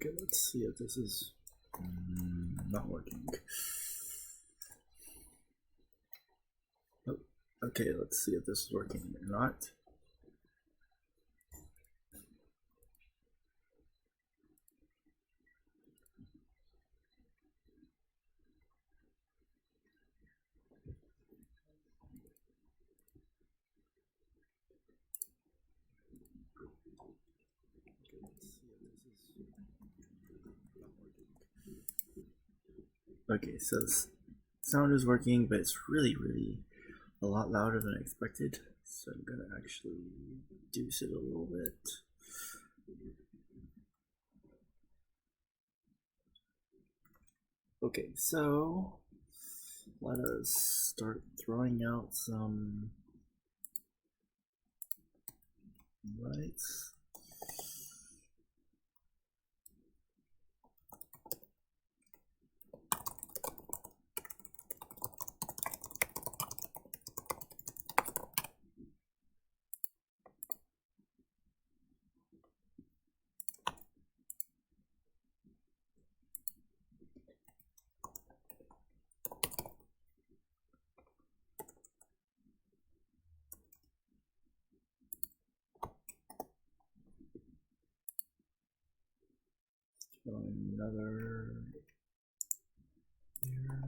Okay, let's see if this is not working. Oh, okay, let's see if this is working or not. Okay, so sound is working, but it's really a lot louder than I expected. So I'm gonna actually reduce it a little bit. Okay, so let us start throwing out some lights. Another here.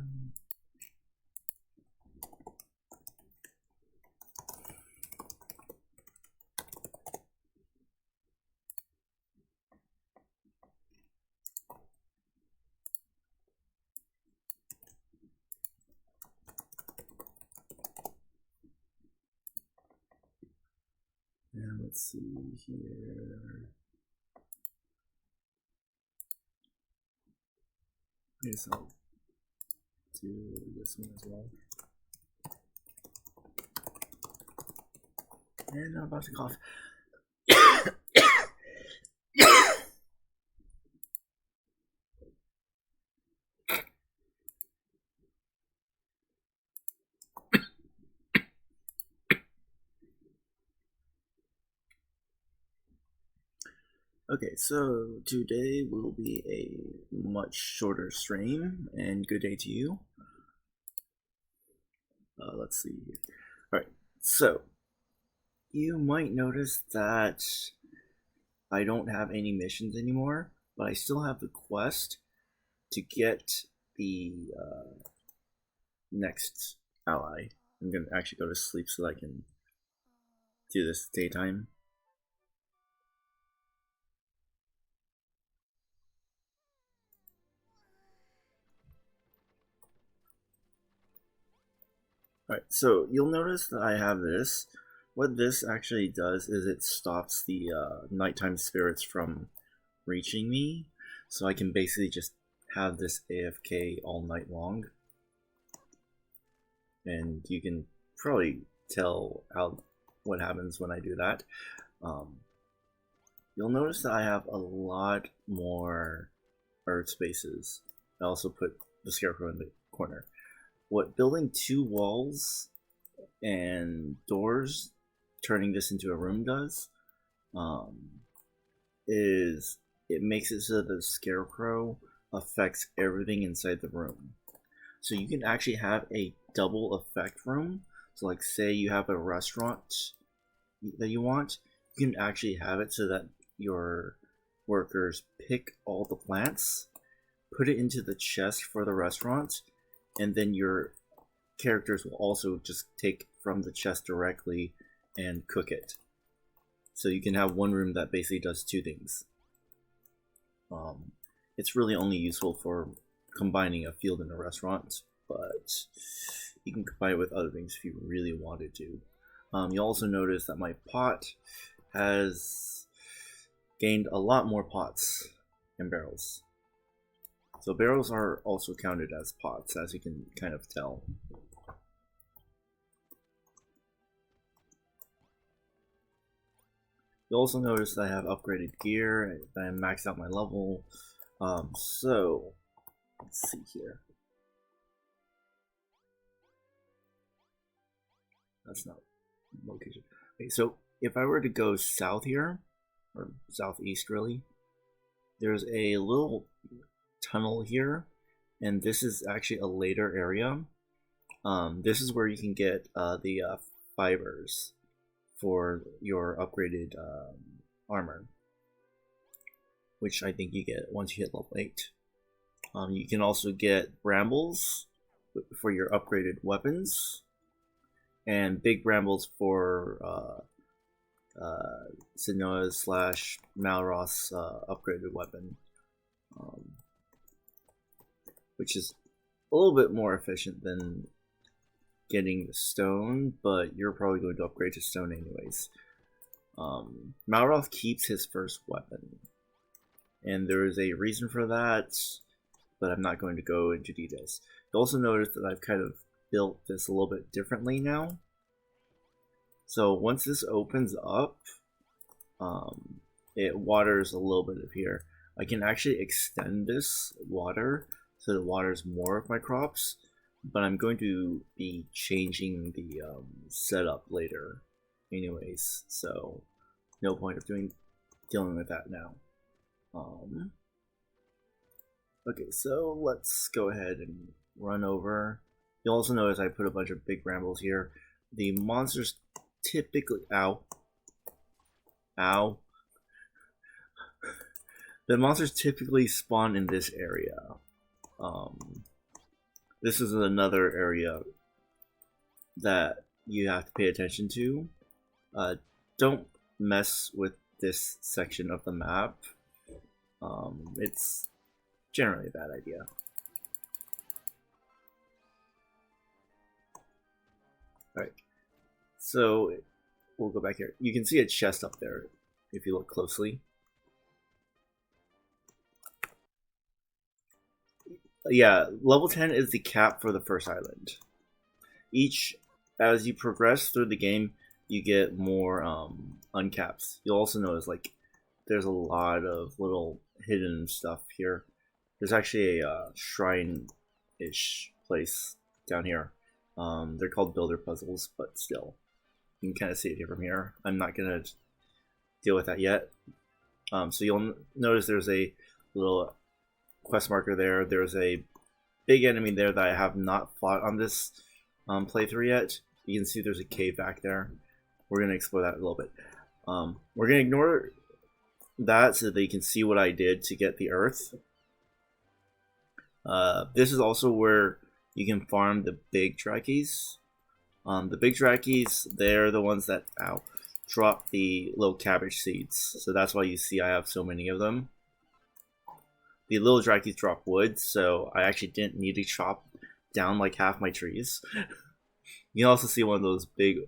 And let's see here. I guess I'll do this one as well. And I'm about to cough. Okay, so today will be a much shorter stream, and good day to you. Let's see here. Alright, so you might notice that I don't have any missions anymore, but I still have the quest to get the next ally. I'm gonna actually go to sleep so I can do this daytime. Alright, so you'll notice that I have this. What this actually does is it stops the nighttime spirits from reaching me, so I can basically just have this AFK all night long. And you can probably tell what happens when I do that. You'll notice that I have a lot more earth spaces. I also put the scarecrow in the corner. What building 2 walls and doors, turning this into a room does, is it makes it so that the scarecrow affects everything inside the room. So you can actually have a double effect room. So like say you have a restaurant that you want, you can actually have it so that your workers pick all the plants, put it into the chest for the restaurant, and then your characters will also just take from the chest directly and cook it. So you can have one room that basically does 2 things. It's really only useful for combining a field and a restaurant, but you can combine it with other things if you really wanted to. You'll also notice that my pot has gained a lot more pots and barrels. So barrels are also counted as pots, as you can kind of tell. You'll also notice that I have upgraded gear, that I maxed out my level. So, let's see here. That's not location. Okay, so if I were to go south here, or southeast really, there's a little tunnel here, and this is actually a later area. This is where you can get the fibers for your upgraded armor, which I think you get once you hit level 8. You can also get brambles for your upgraded weapons, and big brambles for Sinoa's / Malroth's upgraded weapon, which is a little bit more efficient than getting the stone, but you're probably going to upgrade to stone anyways. Malroth keeps his first weapon, and there is a reason for that, but I'm not going to go into details. You'll also notice that I've kind of built this a little bit differently now. So once this opens up, it waters a little bit of here. I can actually extend this water so it waters more of my crops, but I'm going to be changing the setup later anyways, so no point of dealing with that now. Okay, so let's go ahead and run over. You'll also notice I put a bunch of big brambles here. The monsters typically... Ow. The monsters typically spawn in this area. This is another area that you have to pay attention to. Don't mess with this section of the map. It's generally a bad idea. Alright, so we'll go back here. You can see a chest up there if you look closely. Yeah, level 10 is the cap for the first island. As you progress through the game, you get more uncaps. You'll also notice there's a lot of little hidden stuff here. There's actually a shrine-ish place down here. They're called builder puzzles, but still, you can kind of see it here from here. I'm not gonna deal with that yet. So you'll notice there's a little quest marker there. There's a big enemy there that I have not fought on this playthrough yet. You can see there's a cave back there. We're going to explore that a little bit. We're going to ignore that so that you can see what I did to get the earth. This is also where you can farm the big Drakes. The big Drakes, they're the ones that drop the little cabbage seeds. So that's why you see I have so many of them. The little Drakes drop wood, so I actually didn't need to chop down like half my trees. You can also see one of those big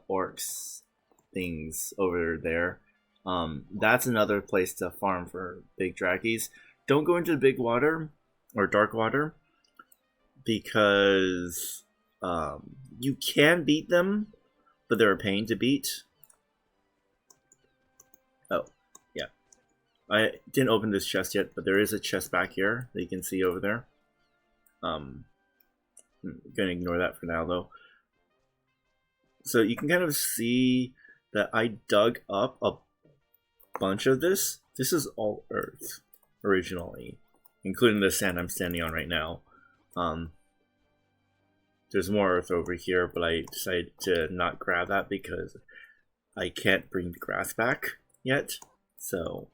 orcs things over there. That's another place to farm for big Drakes. Don't go into the big water or dark water because you can beat them, but they're a pain to beat. Oh, yeah. I didn't open this chest yet, but there is a chest back here that you can see over there. I'm gonna ignore that for now though. So you can kind of see that I dug up a bunch of this. This is all earth originally, including the sand I'm standing on right now. There's more earth over here, but I decided to not grab that because I can't bring the grass back yet. So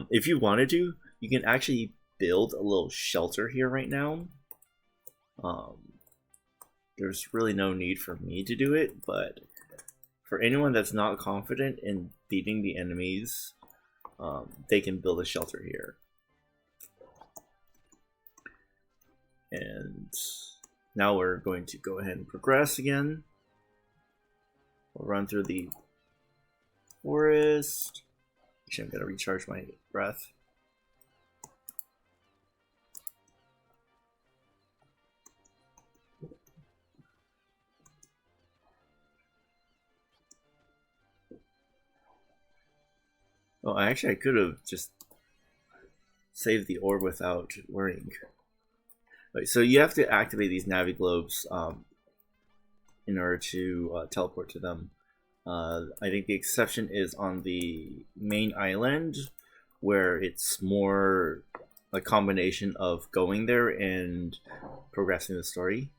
if you wanted to, you can actually build a little shelter here right now. There's really no need for me to do it, but for anyone that's not confident in beating the enemies, they can build a shelter here. And now we're going to go ahead and progress again. We'll run through the forest. Actually, I'm going to recharge my breath. Oh, actually, I could have just saved the orb without worrying. Right, so you have to activate these Navi globes in order to teleport to them. I think the exception is on the main island, where it's more a combination of going there and progressing the story.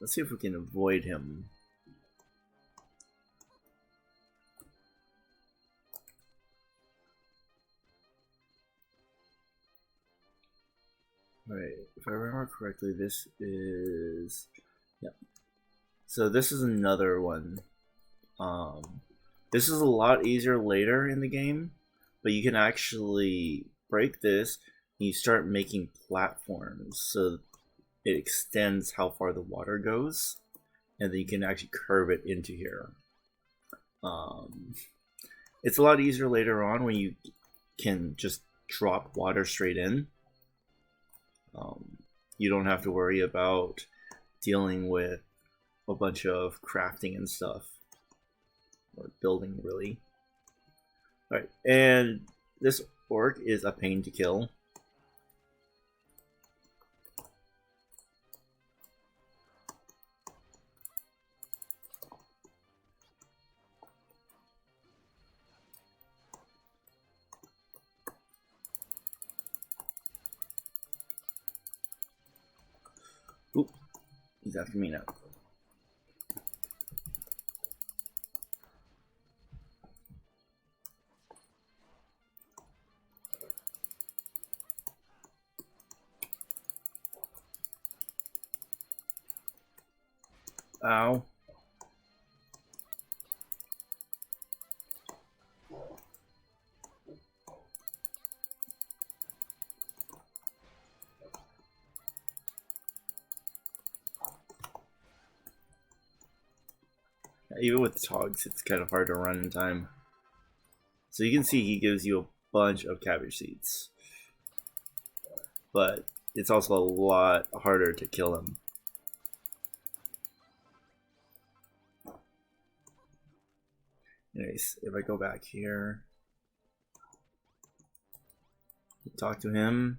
Let's see if we can avoid him. Right, if I remember correctly, this is... Yep. So this is another one. This is a lot easier later in the game, but you can actually break this and you start making platforms so it extends how far the water goes, and then you can actually curve it into here. It's a lot easier later on when you can just drop water straight in. You don't have to worry about dealing with a bunch of crafting and stuff, or building really. Alright, and this orc is a pain to kill. Oop, he's after me now. Ow. Even with the togs, it's kind of hard to run in time. So you can see he gives you a bunch of cabbage seeds, but it's also a lot harder to kill him. Anyways, if I go back here, talk to him.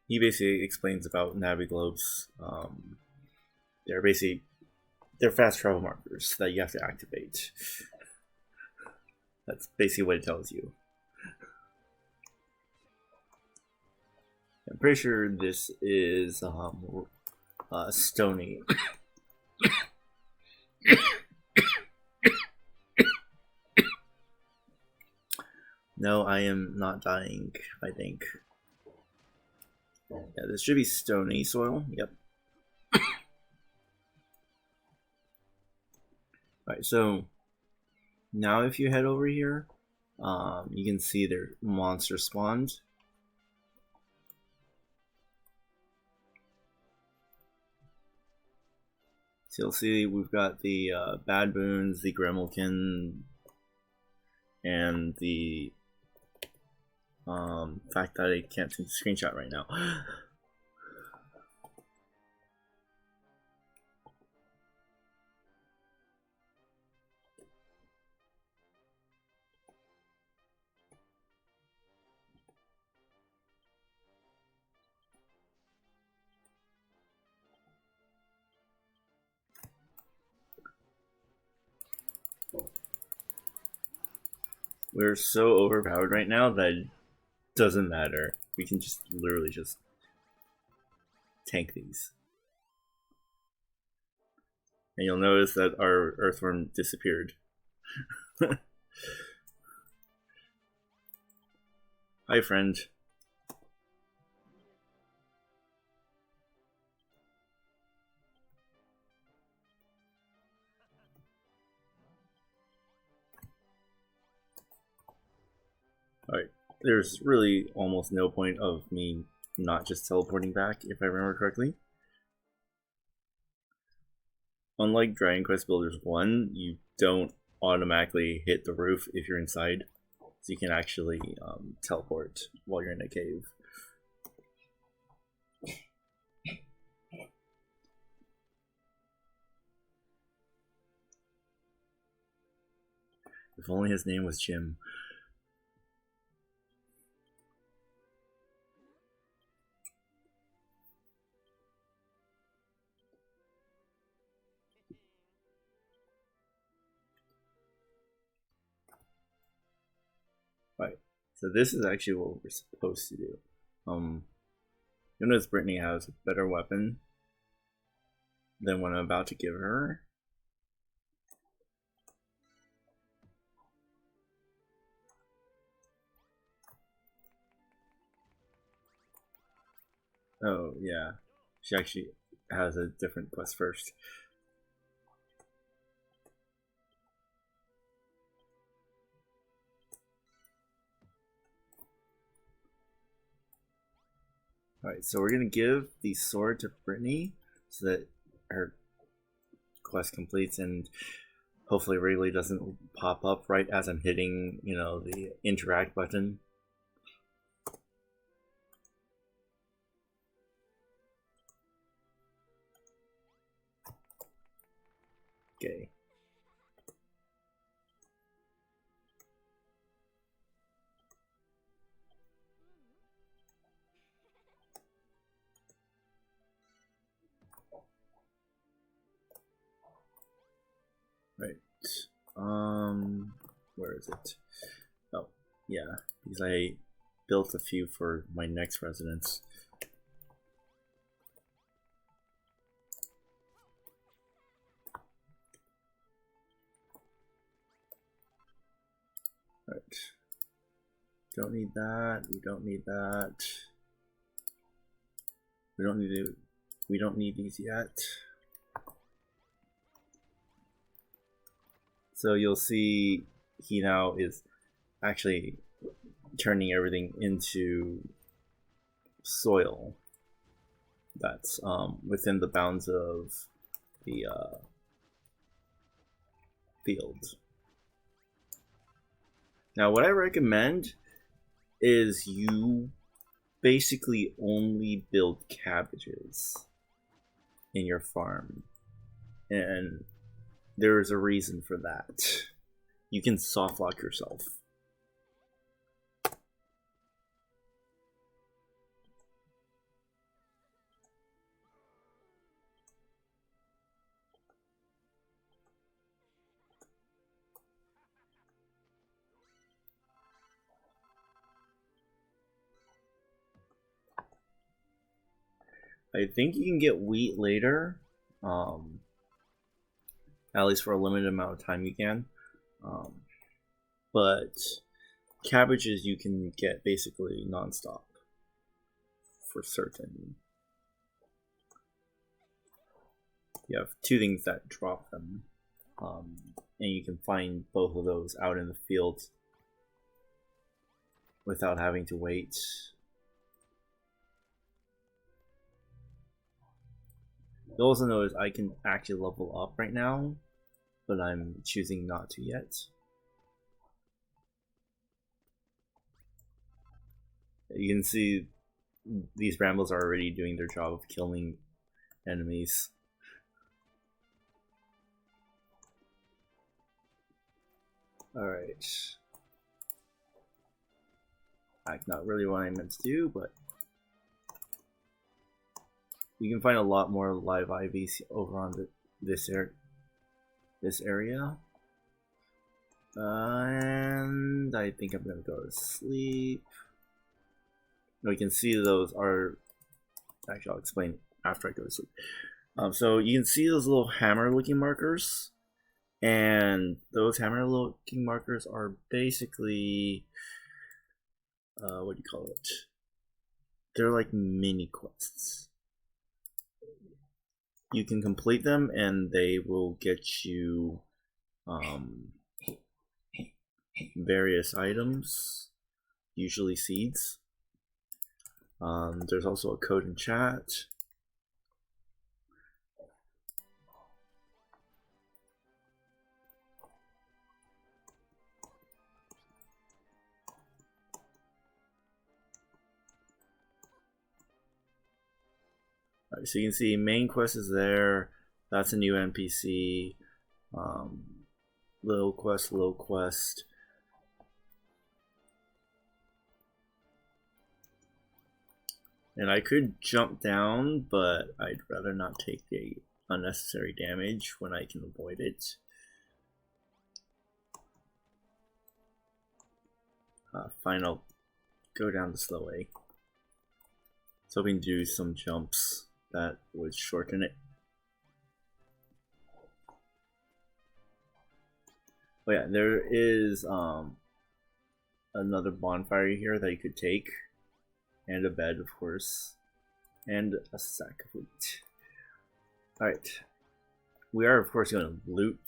He basically explains about Naviglobes. They're fast travel markers that you have to activate. That's basically what it tells you. I'm pretty sure this is Stony. No, I am not dying, I think. Yeah, this should be stony soil. Yep. Alright, so now if you head over here, you can see their monster spawned. So you'll see we've got the Bad Boons, the Gremlkin, and the fact that I can't see the screenshot right now. We're so overpowered right now that it doesn't matter. We can just literally just tank these. And you'll notice that our earthworm disappeared. Hi, friend. Alright, there's really almost no point of me not just teleporting back, if I remember correctly. Unlike Dragon Quest Builders 1, you don't automatically hit the roof if you're inside. So you can actually teleport while you're in a cave. If only his name was Jim. Right. So this is actually what we're supposed to do. You notice Brittany has a better weapon than what I'm about to give her. Oh, yeah. She actually has a different quest first. Alright, so we're gonna give the sword to Brittany so that her quest completes and hopefully Wrigley doesn't pop up right as I'm hitting, you know, the interact button. Okay. Right. Where is it? Oh, yeah, because I built a few for my next residence. Right. Don't need that. We don't need that. We don't need to. We don't need these yet. So you'll see he now is actually turning everything into soil that's within the bounds of the field. Now, what I recommend is you basically only build cabbages in your farm, and there is a reason for that. You can soft lock yourself. I think you can get wheat later. At least for a limited amount of time you can. But cabbages you can get basically non-stop for certain. You have two things that drop them. And you can find both of those out in the field without having to wait. You'll also notice I can actually level up right now, but I'm choosing not to yet. You can see these brambles are already doing their job of killing enemies. Alright. Like, not really what I meant to do, but you can find a lot more live IVs over on this area. And I think I'm gonna go to sleep. No, you can see those are. Actually, I'll explain after I go to sleep. So you can see those little hammer-looking markers, and those hammer-looking markers are basically what do you call it? They're like mini quests. You can complete them, and they will get you various items, usually seeds. There's also a code in chat. Alright, so you can see main quest is there. That's a new NPC. Little quest. And I could jump down, but I'd rather not take the unnecessary damage when I can avoid it. Fine, I'll go down the slow way. So hoping to do some jumps that would shorten it. Oh yeah, there is another bonfire here that you could take, and a bed, of course, and a sack of wheat. Alright, we are of course going to loot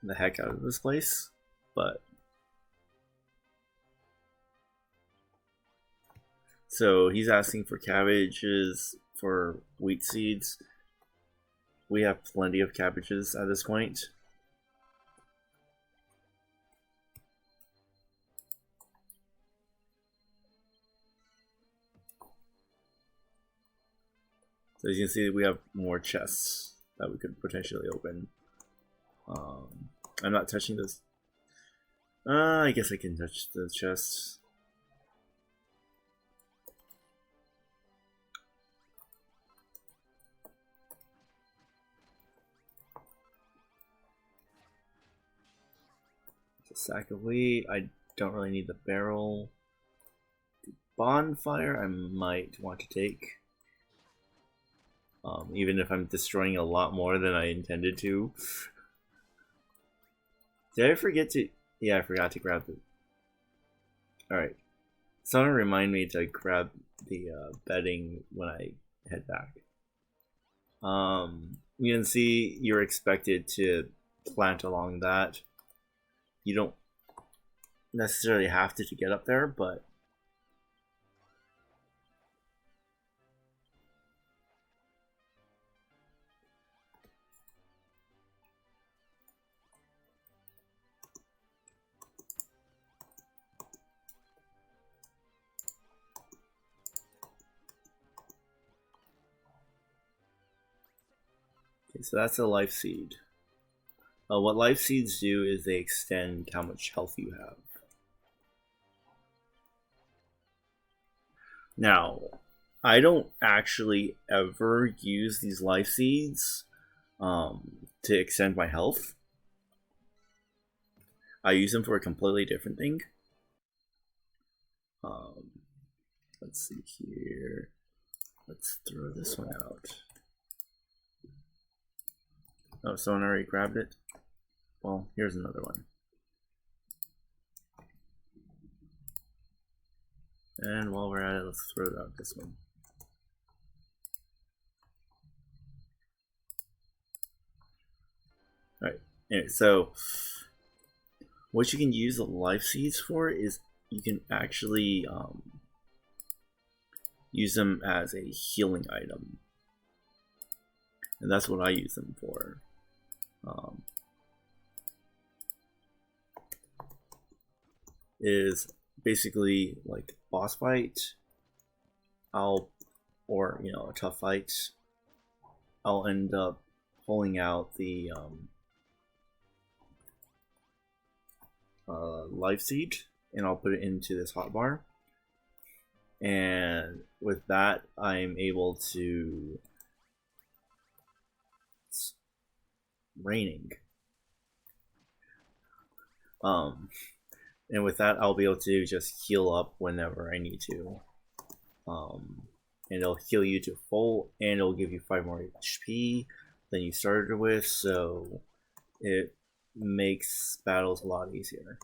the heck out of this place, but so he's asking for cabbages for wheat seeds. We have plenty of cabbages at this point. So as you can see, we have more chests that we could potentially open. I'm not touching this. I guess I can touch the chests. It's a sack of wheat. I don't really need the barrel. The bonfire I might want to take. Even if I'm destroying a lot more than I intended to. Did I forget to... Yeah, I forgot to grab the... Alright. Someone remind me to grab the bedding when I head back. You can see you're expected to plant along that. You don't necessarily have to get up there, but... Okay, so that's a life seed. What life seeds do is they extend how much health you have. Now, I don't actually ever use these life seeds to extend my health. I use them for a completely different thing. Let's see here. Let's throw this one out. Oh, someone already grabbed it? Well, here's another one. And while we're at it, let's throw out this one. Alright, anyway, so what you can use the life seeds for is you can actually use them as a healing item. And that's what I use them for. Is basically like boss fight, or you know, a tough fight, I'll end up pulling out the life seed and I'll put it into this hotbar, and with that I'm able to... It's raining. And with that, I'll be able to just heal up whenever I need to. And it'll heal you to full, and it'll give you 5 more HP than you started with, so it makes battles a lot easier.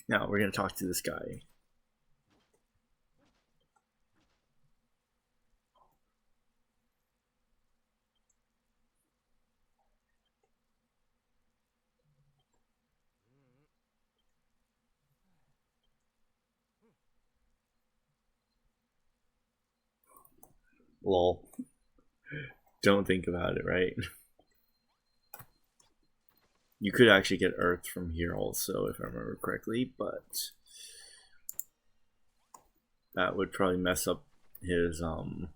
Now, we're going to talk to this guy. Lol. Don't think about it, right? You could actually get Earth from here also, if I remember correctly, but that would probably mess up his, what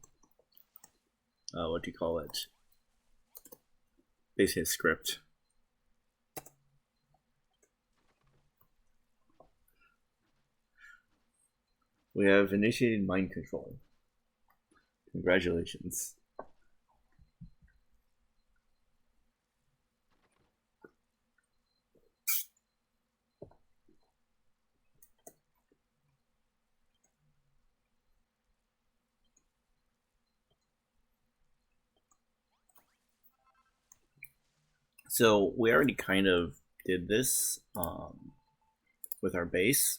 do you call it? Basically his script. We have initiated mind control. So we already kind of did this with our base.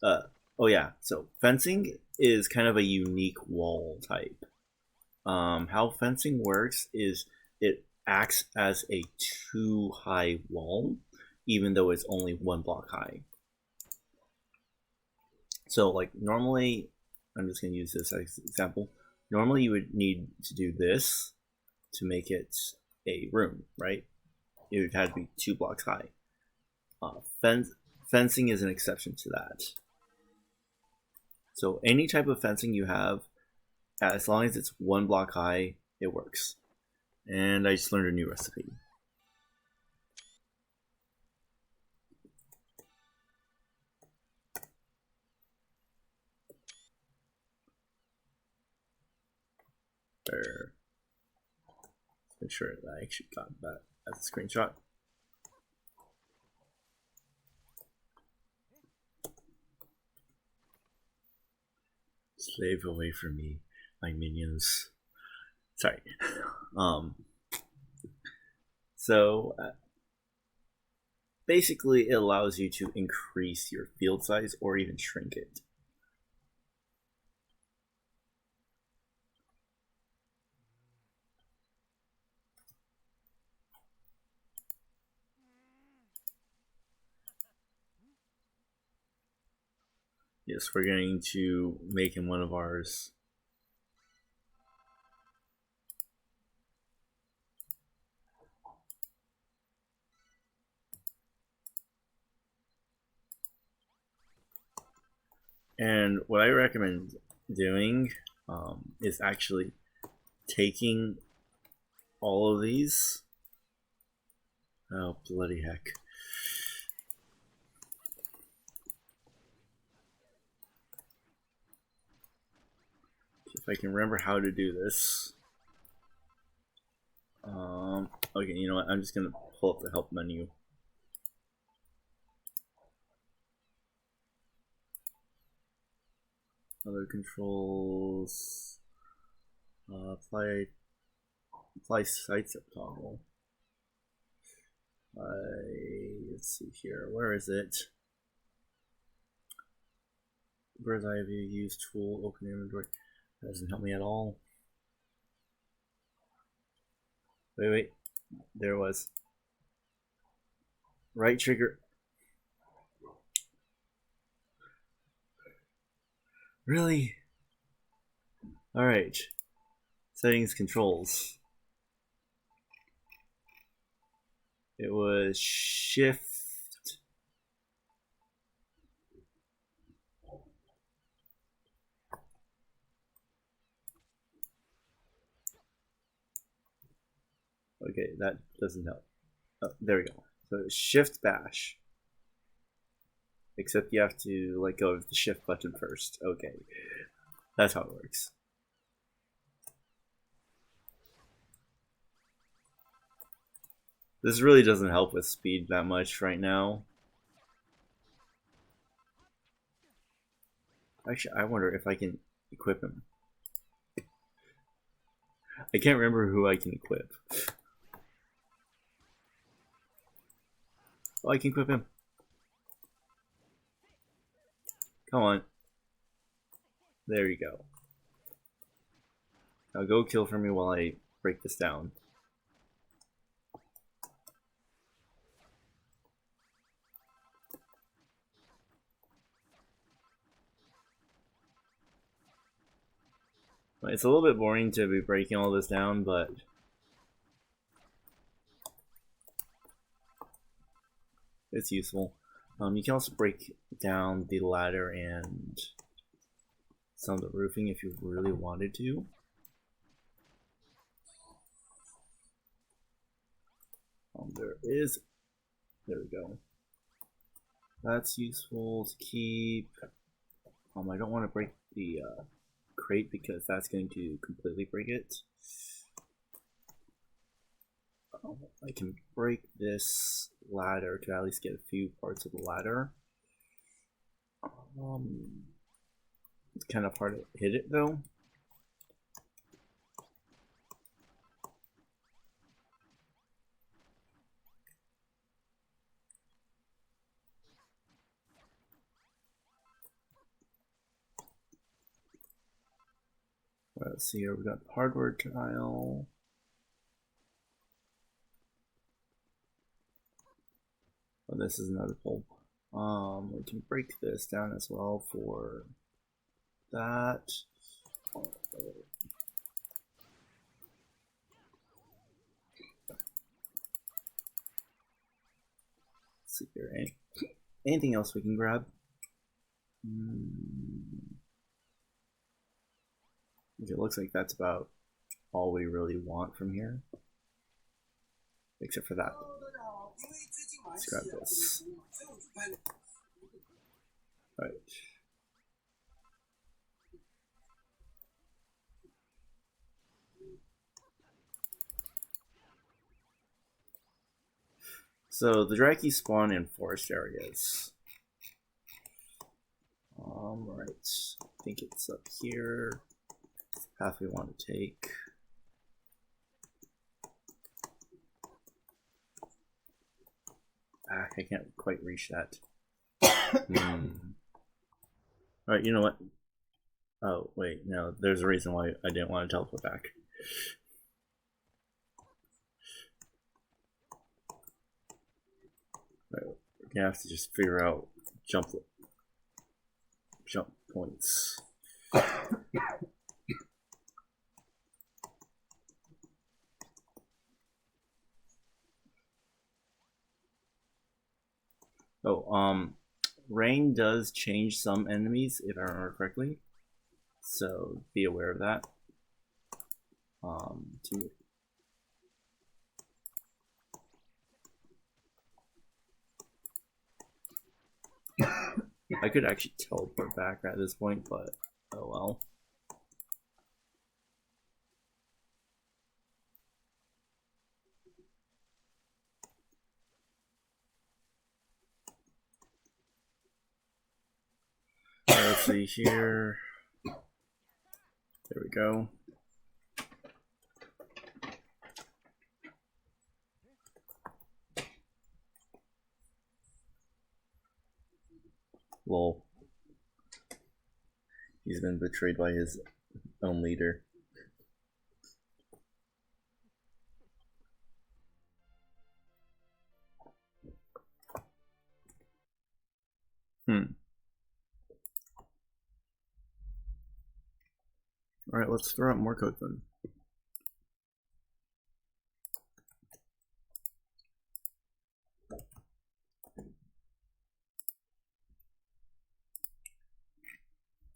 Oh yeah, so fencing is kind of a unique wall type. How fencing works is it acts as a 2-high wall, even though it's only 1 block high. So like normally, I'm just going to use this as an example. Normally you would need to do this to make it a room, right? It would have to be 2 blocks high. Fencing is an exception to that. So any type of fencing you have, as long as it's 1 block high, it works. And I just learned a new recipe. There. Make sure that I actually got that as a screenshot. Slave away from me, my minions. Sorry. So basically it allows you to increase your field size or even shrink it. Yes, we're going to make him one of ours. And what I recommend doing is actually taking all of these. Oh, bloody heck. If I can remember how to do this. Okay, you know what? I'm just going to pull up the help menu. Other controls. Apply sites up toggle. Let's see here. Where is it? Bird's eye view, use tool, open inventory. That doesn't help me at all. Wait. There it was. Right trigger. Really? Alright. Settings, controls. It was shift. Okay, that doesn't help. Oh, there we go. So shift bash. Except you have to let go of the shift button first. Okay. That's how it works. This really doesn't help with speed that much right now. Actually, I wonder if I can equip him. I can't remember who I can equip. Oh, I can equip him. Come on. There you go. Now go kill for me while I break this down. It's a little bit boring to be breaking all this down, but it's useful. You can also break down the ladder and some of the roofing if you really wanted to. There we go. That's useful to keep. I don't want to break the crate because that's going to completely break it. I can break this ladder to at least get a few parts of the ladder. It's kind of hard to hit it though. Let's see here, we got the hardware tile. Oh, this is another pole. We can break this down as well for that. Let's see here. Anything else we can grab? It looks like that's about all we really want from here. Except for that. Let's grab this. Alright. So the Draki spawn in forest areas. Right. I think it's up here. It's the path we want to take. I can't quite reach that. Alright, you know what? Oh, wait, no, there's a reason why I didn't want to teleport back. Right, we're gonna have to just figure out jump points. Oh, rain does change some enemies, if I remember correctly. So be aware of that. I could actually teleport back at this point, but oh well. Let's see here. There we go. Lol. He's been betrayed by his own leader. Alright, let's throw out more code then.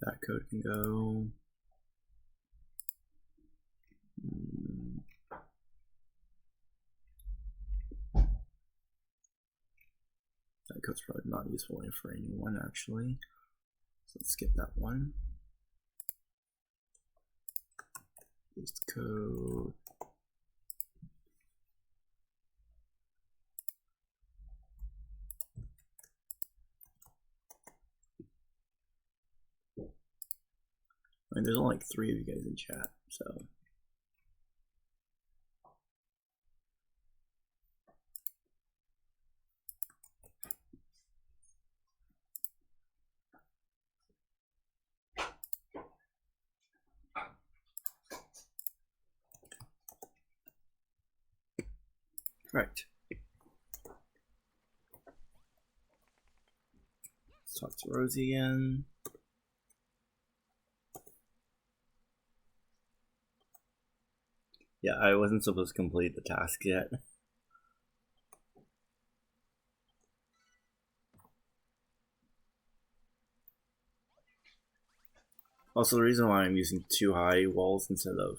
That code can go. That code's probably not useful for anyone actually. So let's skip that one. Here's the code. I mean, there's only like 3 of you guys in chat, so. Right. Let's talk to Rosie again. Yeah, I wasn't supposed to complete the task yet. Also, the reason why I'm using 2 high walls instead of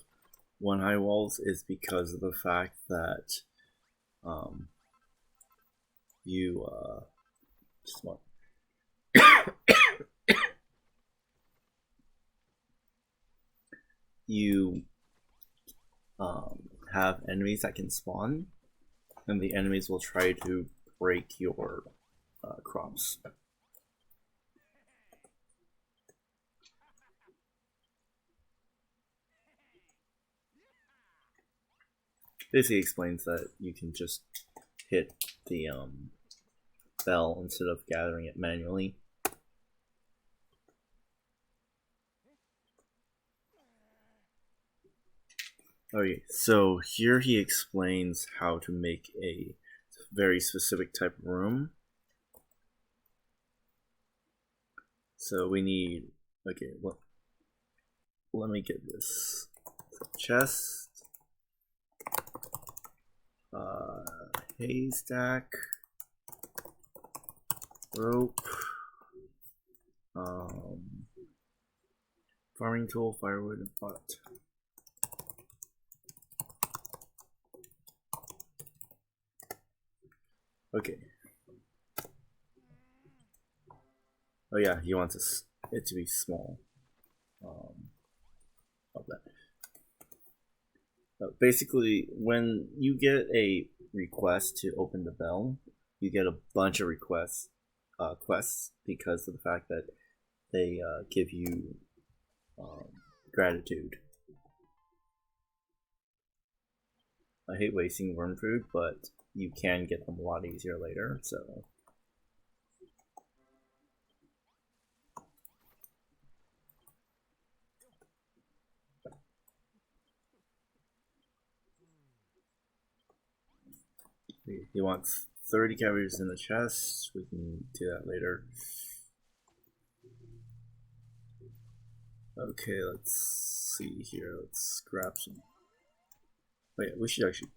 1 high walls is because of the fact that just one. You have enemies that can spawn, and the enemies will try to break your crops. Basically explains that you can just hit the bell instead of gathering it manually. Okay, so here he explains how to make a very specific type of room. So we need, okay, let me get this. Chest, haystack, rope, farming tool, firewood, and pot. Okay. Oh yeah, he wants it to be small. Of that. Basically, when you get a request to open the bell, you get a bunch of quests because of the fact that they give you gratitude. I hate wasting worm food, but you can get them a lot easier later, so. He wants 30 cabbages in the chest. We can do that later. Okay, let's see here. Let's grab some. Oh yeah, we should actually.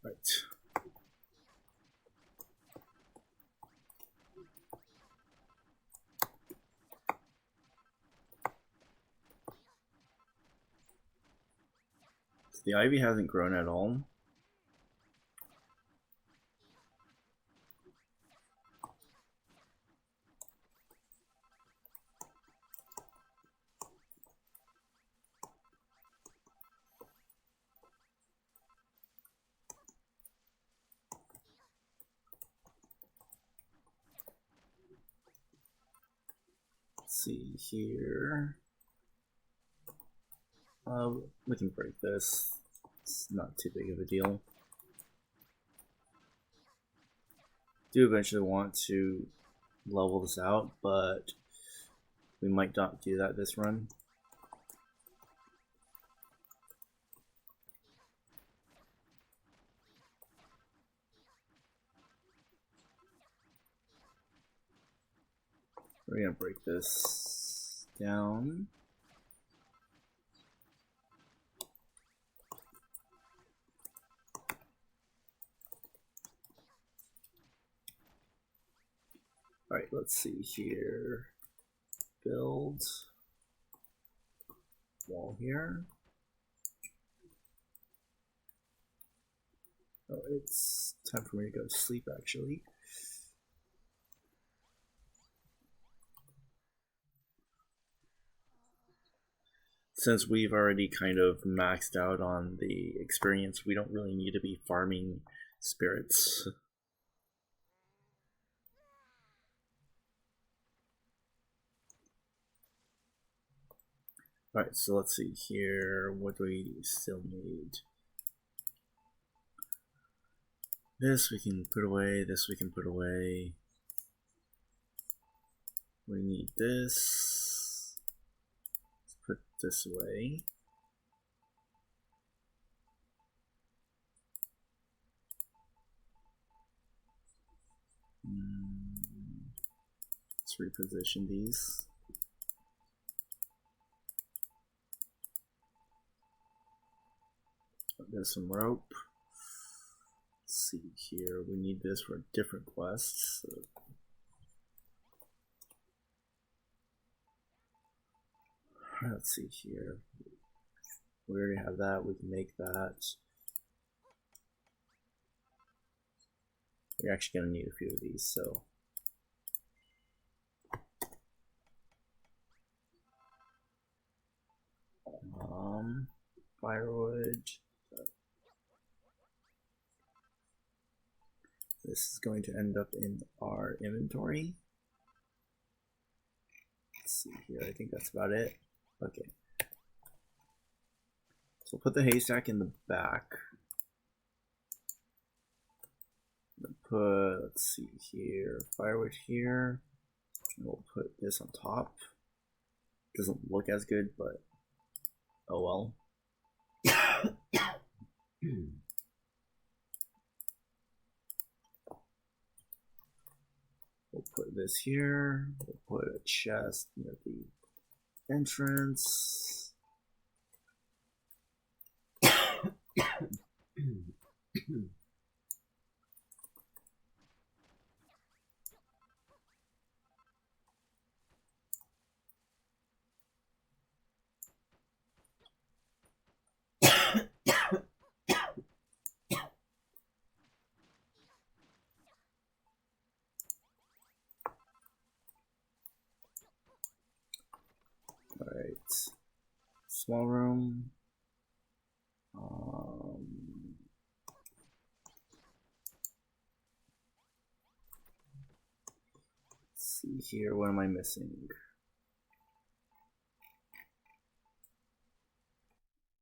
Right. So the ivy hasn't grown at all. Let's see here. We can break this. It's not too big of a deal. Do eventually want to level this out, but we might not do that this run. We're gonna break this down. Alright, let's see here. Build wall here. Oh, it's time for me to go to sleep actually. Since we've already kind of maxed out on the experience, we don't really need to be farming spirits. Alright, so let's see here. What do we still need? This we can put away, this we can put away. We need this. Let's put this away. Let's reposition these. There's some rope. Let's see here. We need this for different quests. So. Let's see here. We already have that. We can make that. We're actually going to need a few of these, so. Firewood. This is going to end up in our inventory. Let's see here. I think that's about it. Okay. So we'll put the haystack in the back. put, let's see here, firewood here. And we'll put this on top. Doesn't look as good, but oh well. We'll put this here. We'll put a chest near the entrance. Alright. Small room. Let's see here, what am I missing?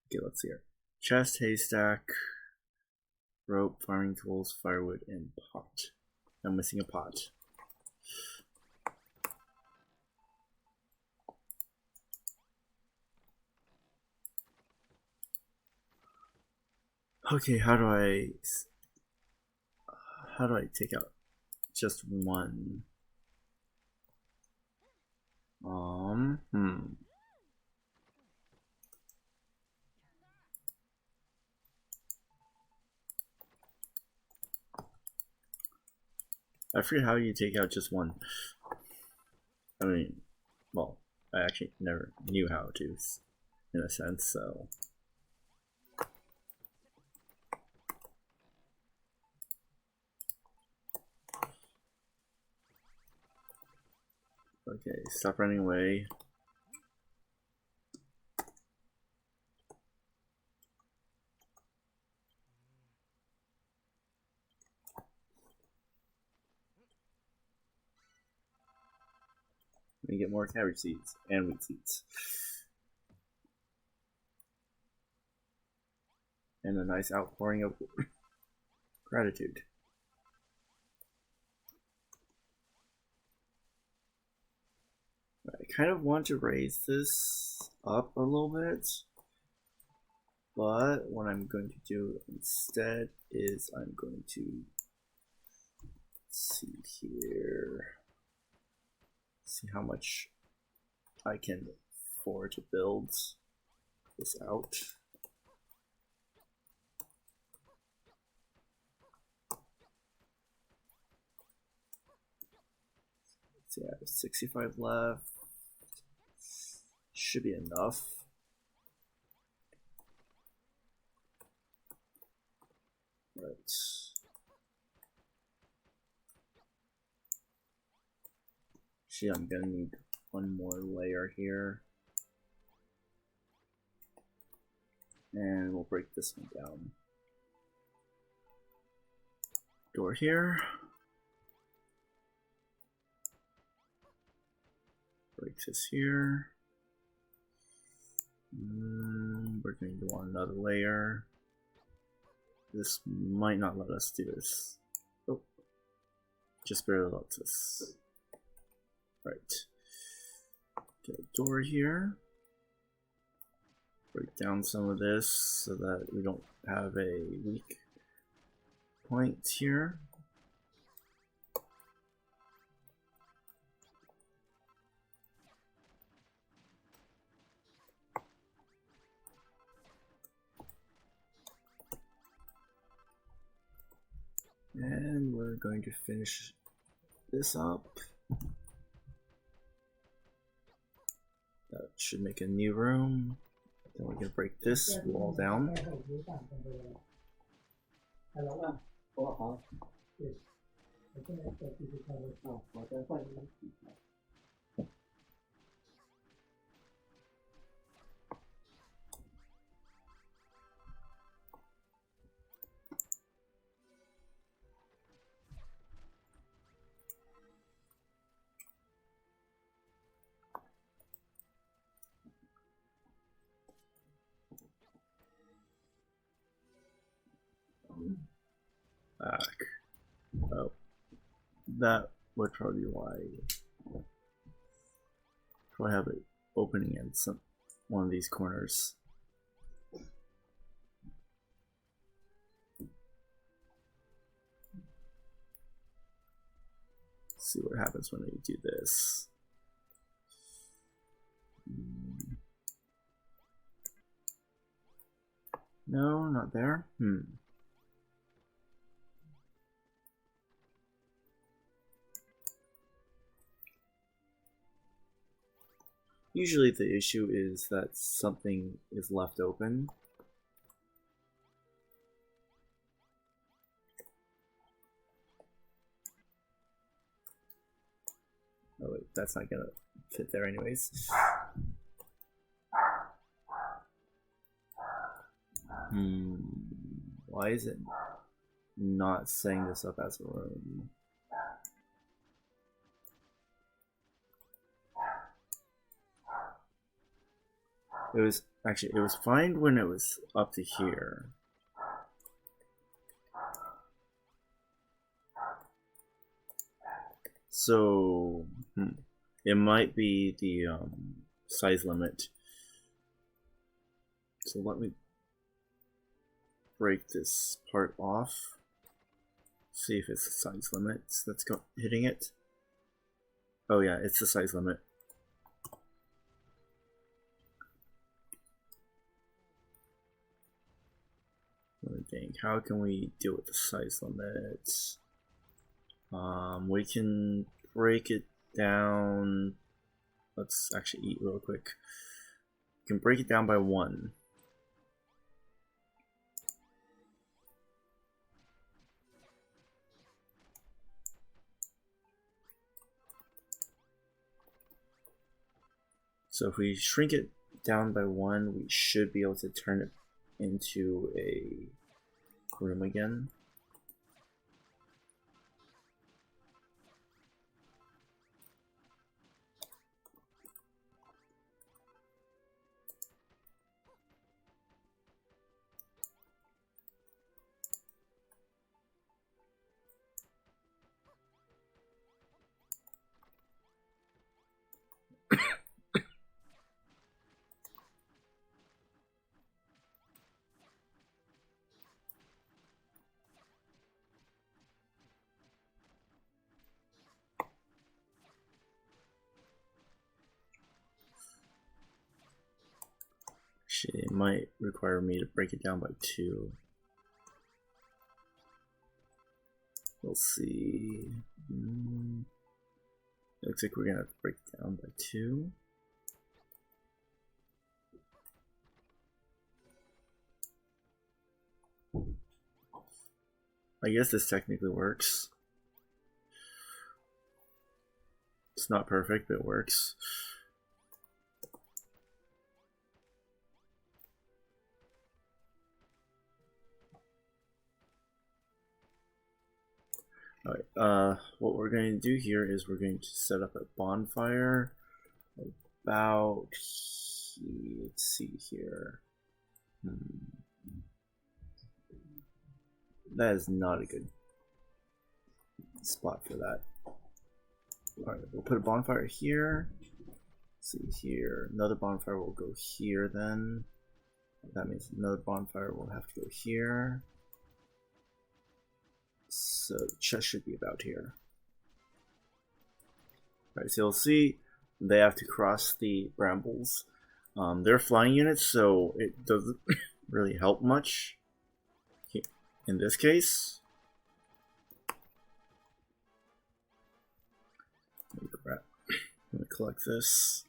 Okay, let's see here. Chest, haystack, rope, farming tools, firewood, and pot. I'm missing a pot. Okay, how do I take out just one? I forget how you take out just one. I mean, well, I actually never knew how to, in a sense, so. Okay, stop running away. Let me get more cabbage seeds and wheat seeds. And a nice outpouring of gratitude. I kind of want to raise this up a little bit, but what I'm going to do instead is I'm going to, let's see here, see how much I can afford to build this out. So yeah, I have 65 left. Should be enough. Right. Actually, I'm gonna need one more layer here. And we'll break this one down. Door here. Break this here. We're going to want another layer. This might not let us do this. Oh, just barely lets us. Right. Get a door here. Break down some of this so that we don't have a weak point here. And we're going to finish this up. That should make a new room. Then we can break this wall down. Back. Oh, that would probably be why. Probably have it opening in one of these corners. Let's see what happens when we do this. No, not there. Usually the issue is that something is left open. Oh wait, that's not gonna fit there anyways. Why is it not setting this up as a room? It was fine when it was up to here. So it might be the size limit. So let me break this part off. See if it's the size limit that's hitting it. Oh yeah, it's the size limit. Let me think. How can we deal with the size limits? We can break it down. Let's actually eat real quick. We can break it down by 1. So if we shrink it down by 1, we should be able to turn it into a room again. Actually, it might require me to break it down by 2. We'll see. Looks like we're gonna have to break it down by 2. I guess this technically works. It's not perfect, but it works. Alright, what we're going to do here is we're going to set up a bonfire about, let's see here. That is not a good spot for that. Alright, we'll put a bonfire here. Let's see here. Another bonfire will go here then. That means another bonfire will have to go here. So the chest should be about here. Alright, so you'll see they have to cross the brambles. They're flying units, so it doesn't really help much in this case. Let me collect this.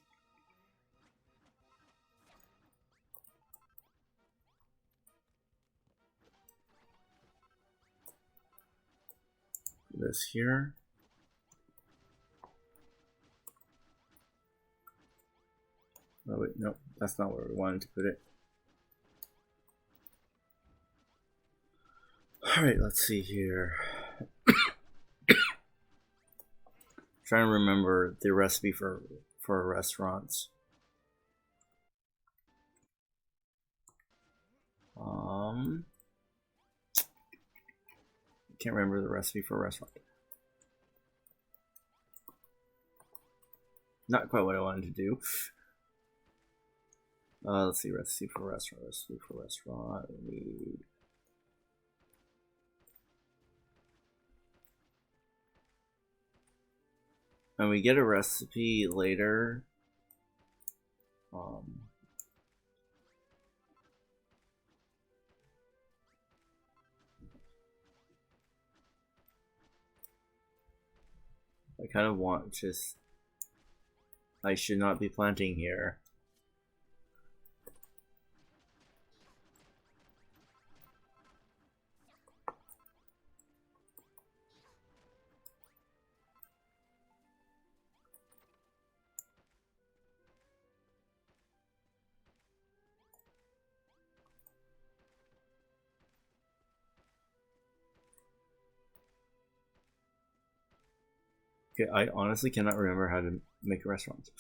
This here. Oh wait, no, that's not where we wanted to put it. Alright, let's see here. Trying to remember the recipe for restaurants. can't remember the recipe for a restaurant. Not quite what I wanted to do. Let's see, recipe for restaurant. Recipe for restaurant. We need. And we get a recipe later. I kind of want just. I should not be planting here. Okay, I honestly cannot remember how to make a restaurant.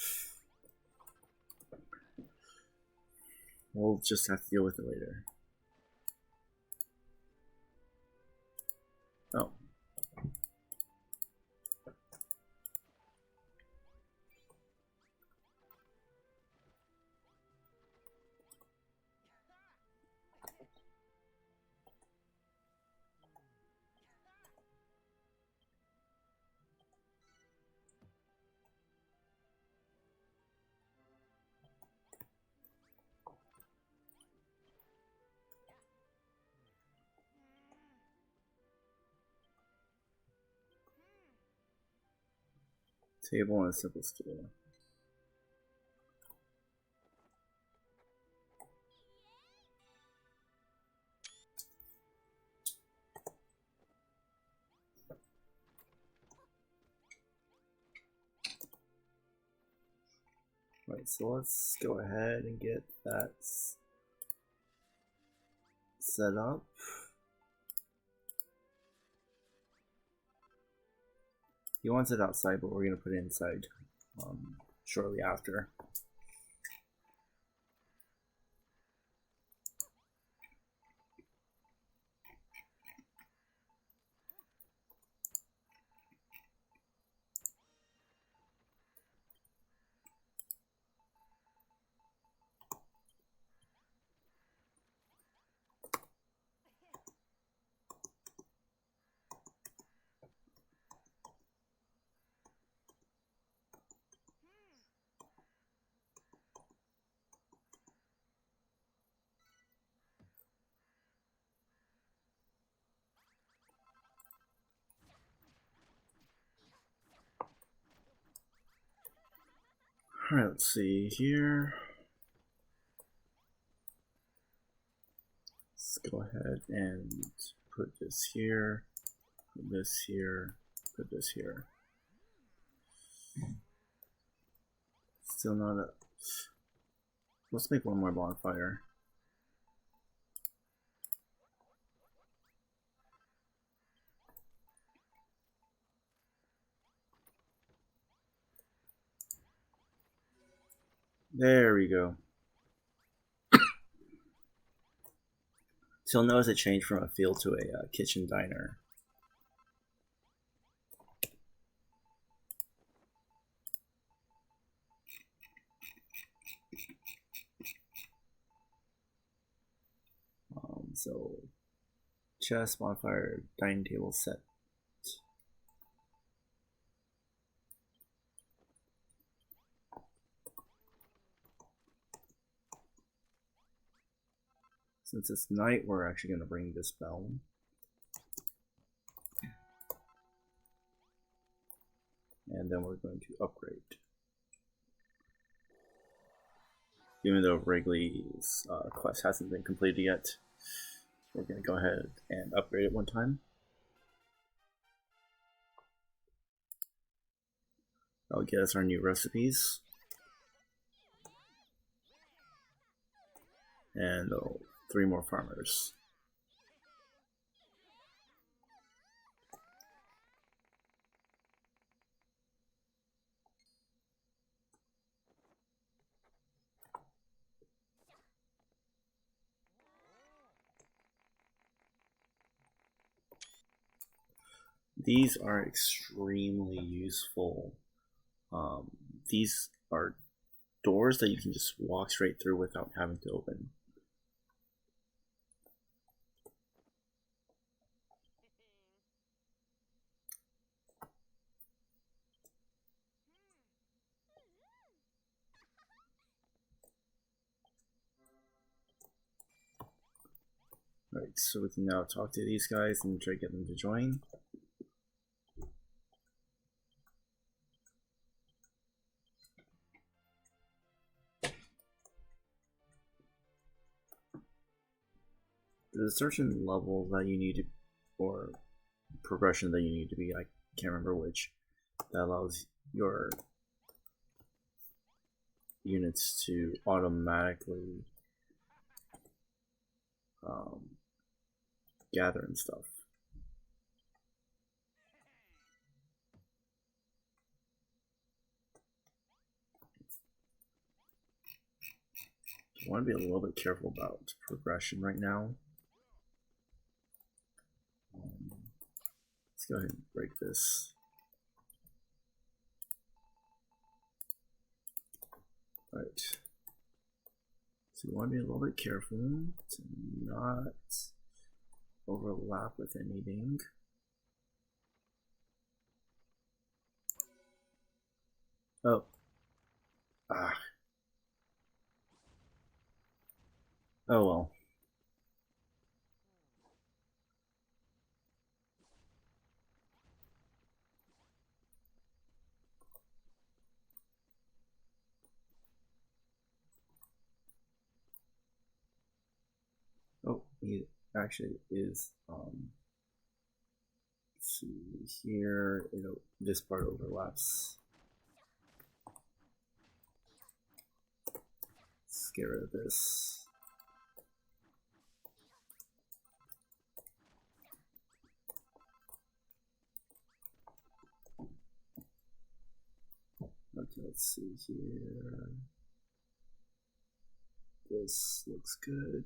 We'll just have to deal with it later. Oh. Table and a simple stool. Right, so let's go ahead and get that set up. He wants it outside, but we're going to put it inside shortly after. Alright, let's see here. Let's go ahead and put this here, put this here, put this here. Still not a. Let's make one more bonfire. There we go. So you'll notice it changed from a field to a kitchen diner. So chest, bonfire, dining table set. Since it's night, we're actually going to bring this bell. And then we're going to upgrade. Even though Wrigley's quest hasn't been completed yet, we're going to go ahead and upgrade it one time. That'll get us our new recipes. And 3 more farmers. these are extremely useful. These are doors that you can just walk straight through without having to open. Right, so we can now talk to these guys and try to get them to join. There's a certain level that you need to, or progression that you need to be, I can't remember which, that allows your units to automatically gather and stuff. I want to be a little bit careful about progression right now. Let's go ahead and break this. Right. So you want to be a little bit careful to not overlap with anything. Oh. Ah. Oh well. Oh, he actually is, let's see here, this part overlaps. Let's get rid of this. Okay, let's see here. This looks good.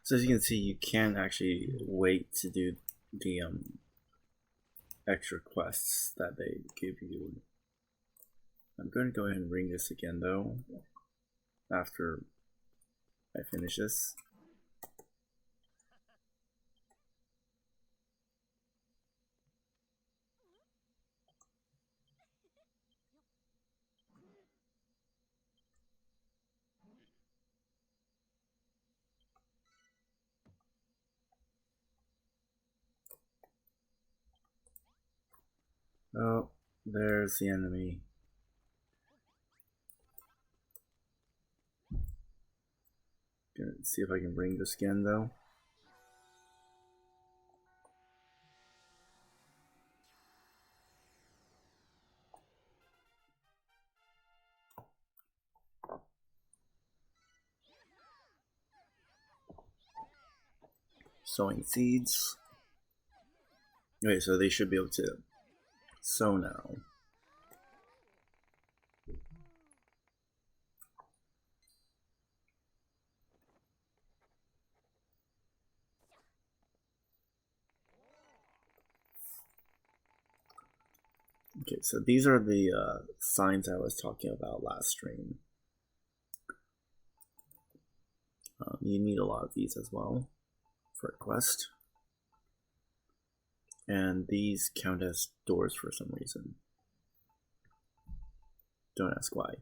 So as you can see, you can actually wait to do the extra quests that they give you. I'm going to go ahead and ring this again though, after I finish this. Oh, there's the enemy. Gonna see if I can bring this again though. Sowing seeds. Okay, so they should be able to sow now. Okay, so these are the signs I was talking about last stream. You need a lot of these as well for a quest. And these count as doors for some reason. Don't ask why.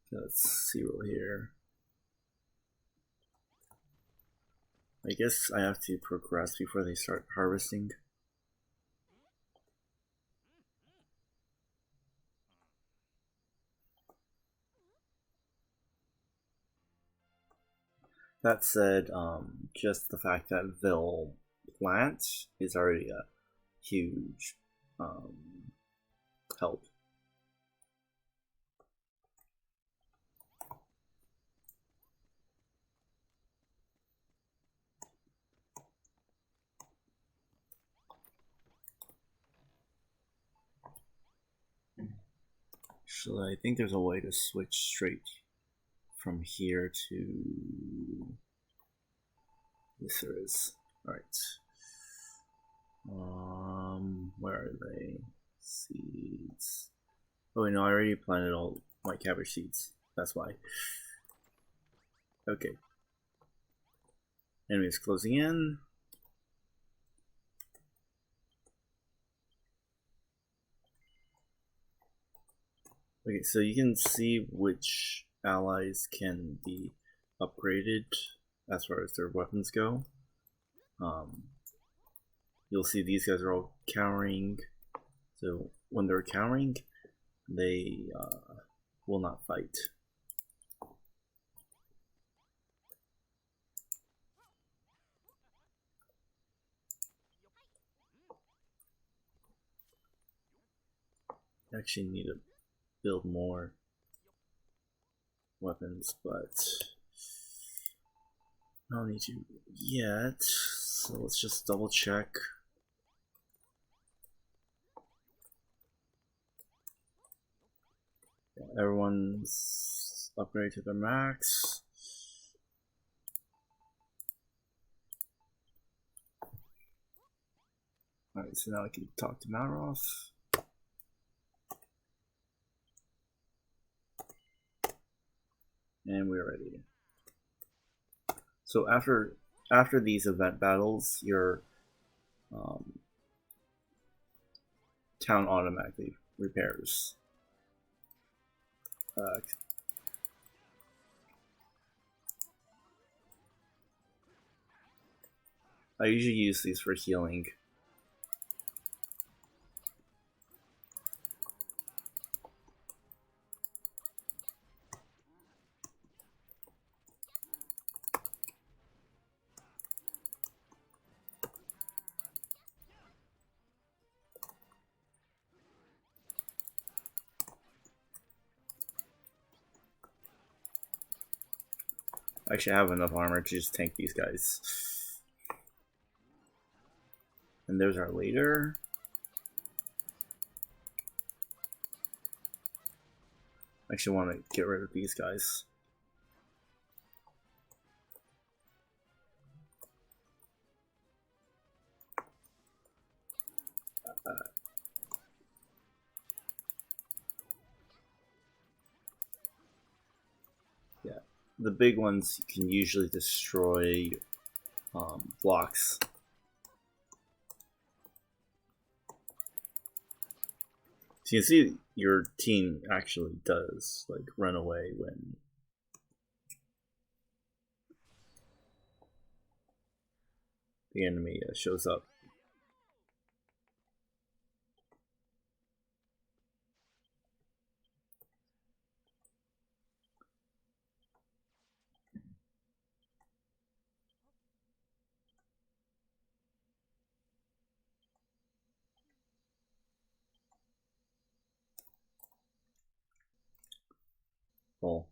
Let's see what here. I guess I have to progress before they start harvesting. That said, just the fact that they'll plant is already a huge help. So I think there's a way to switch straight from here to... Yes, there is. Alright. Where are they? Seeds. Oh, no, I already planted all my cabbage seeds. That's why. Okay. Enemies closing in. Okay, so you can see which allies can be upgraded as far as their weapons go. You'll see these guys are all cowering. So when they're cowering, they will not fight. I actually need to build more weapons, but I don't need to yet. So let's just double check. Everyone's upgraded to their max. Alright, so now I can talk to Malroth. And we're ready. So after these event battles, your town automatically repairs. I usually use these for healing. Actually, I have enough armor to just tank these guys. And there's our leader. I actually want to get rid of these guys. Yeah, the big ones can usually destroy blocks. So you can see your team actually does like run away when the enemy shows up. Well,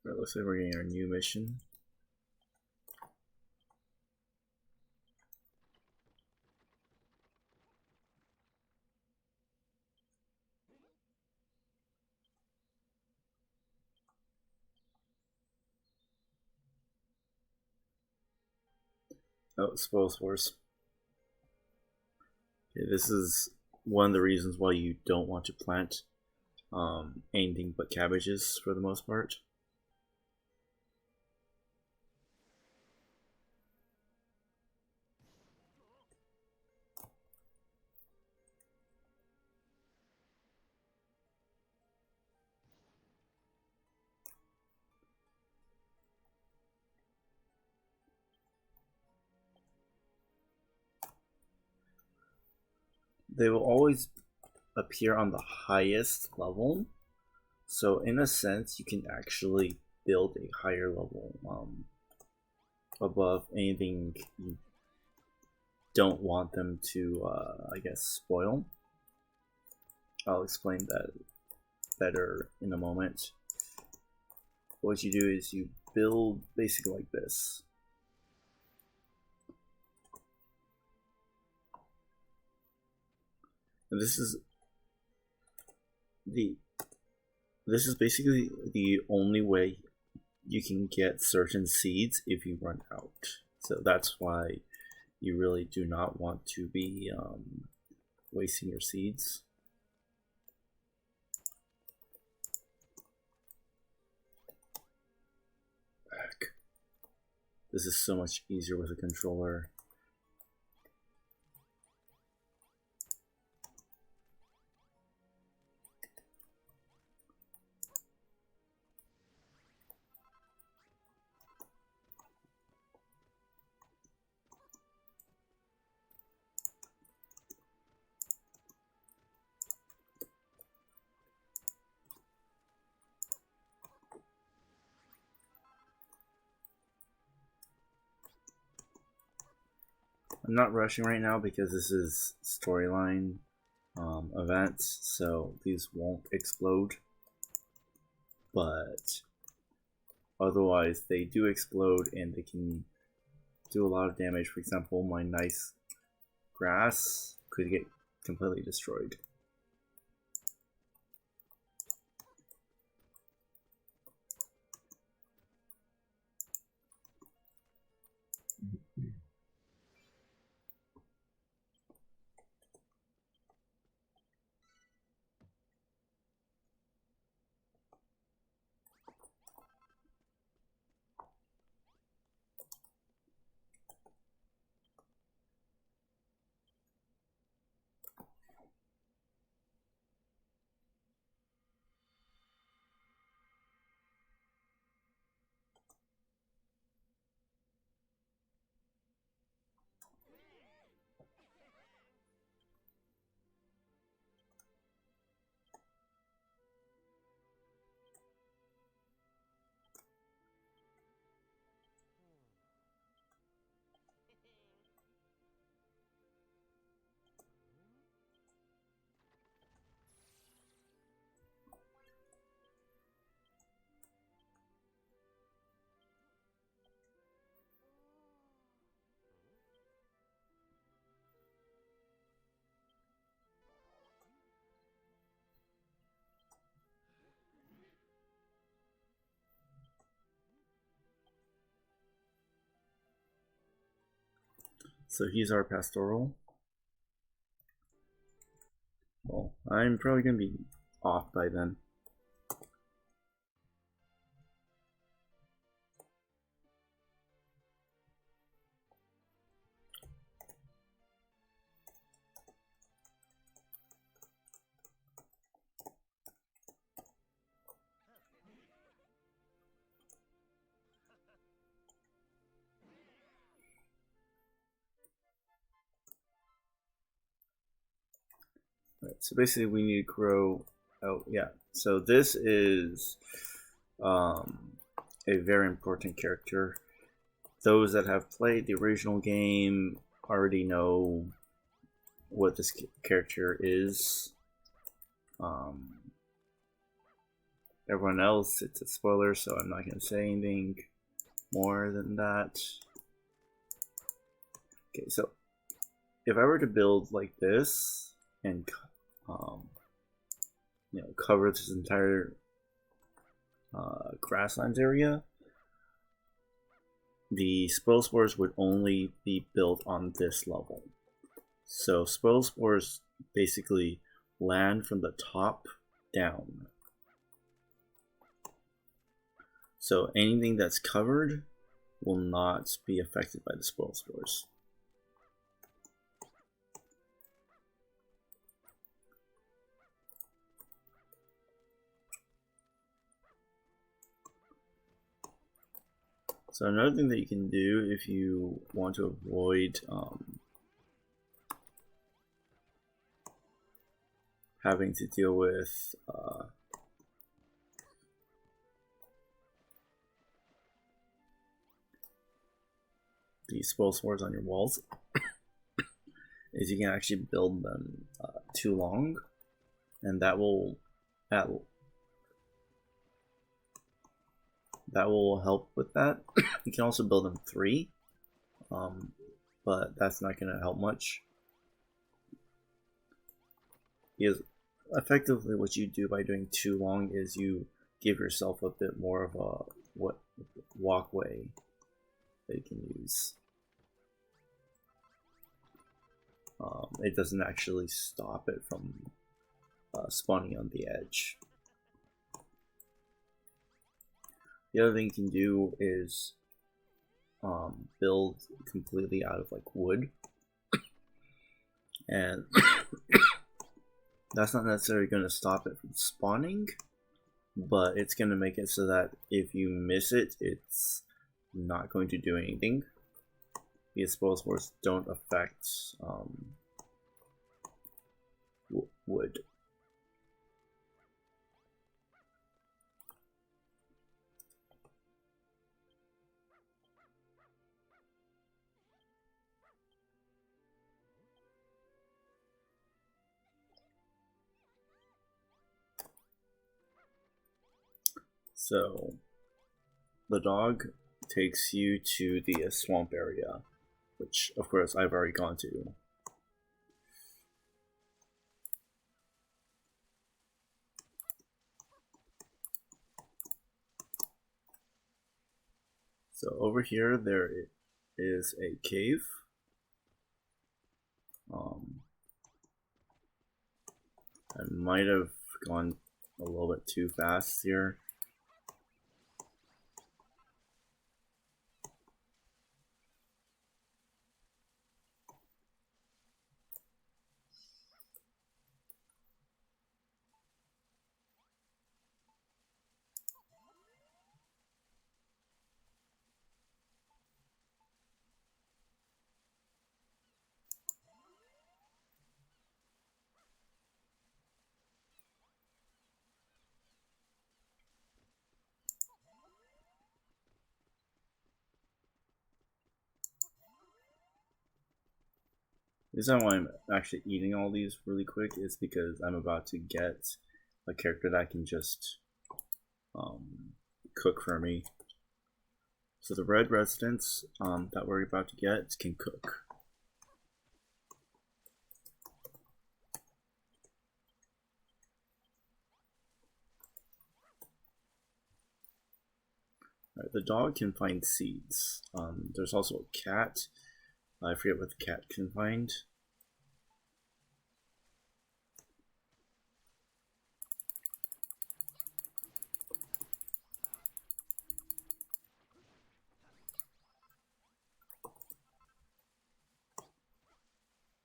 it looks like we're getting our new mission. Oh, Spoils Force. Okay, this is one of the reasons why you don't want to plant anything but cabbages for the most part. they will always appear on the highest level. So in a sense, you can actually build a higher level above anything you don't want them to, I guess, spoil. I'll explain that better in a moment. What you do is you build basically like this. And this is basically the only way you can get certain seeds if you run out. So that's why you really do not want to be wasting your seeds. Back. This is so much easier with a controller. I'm not rushing right now because this is storyline events, so these won't explode. But otherwise, they do explode and they can do a lot of damage. For example, my nice grass could get completely destroyed. So he's our pastoral. Well, I'm probably gonna be off by then. Right, so basically we need to grow. Oh yeah, so this is a very important character. Those that have played the original game already know what this character is. Everyone else, it's a spoiler, so I'm not going to say anything more than that. Okay, so if I were to build like this and cover this entire grasslands area, the spoil spores would only be built on this level. So spoil spores basically land from the top down. So anything that's covered will not be affected by the spoil spores. So another thing that you can do if you want to avoid having to deal with the spoil spores on your walls is you can actually build them too long, and that will help with that. You can also build them 3, but that's not going to help much, because effectively what you do by doing too long is you give yourself a bit more of a walkway that you can use. It doesn't actually stop it from spawning on the edge. The other thing you can do is build completely out of like wood, and that's not necessarily going to stop it from spawning, but it's going to make it so that if you miss it, it's not going to do anything. The spoil spores don't affect wood. So the dog takes you to the swamp area, which of course I've already gone to. So over here there is a cave. I might have gone a little bit too fast here. The reason why I'm actually eating all these really quick is because I'm about to get a character that can just cook for me. So the red residents that we're about to get can cook. Right, the dog can find seeds. There's also a cat. I forget what the cat can find.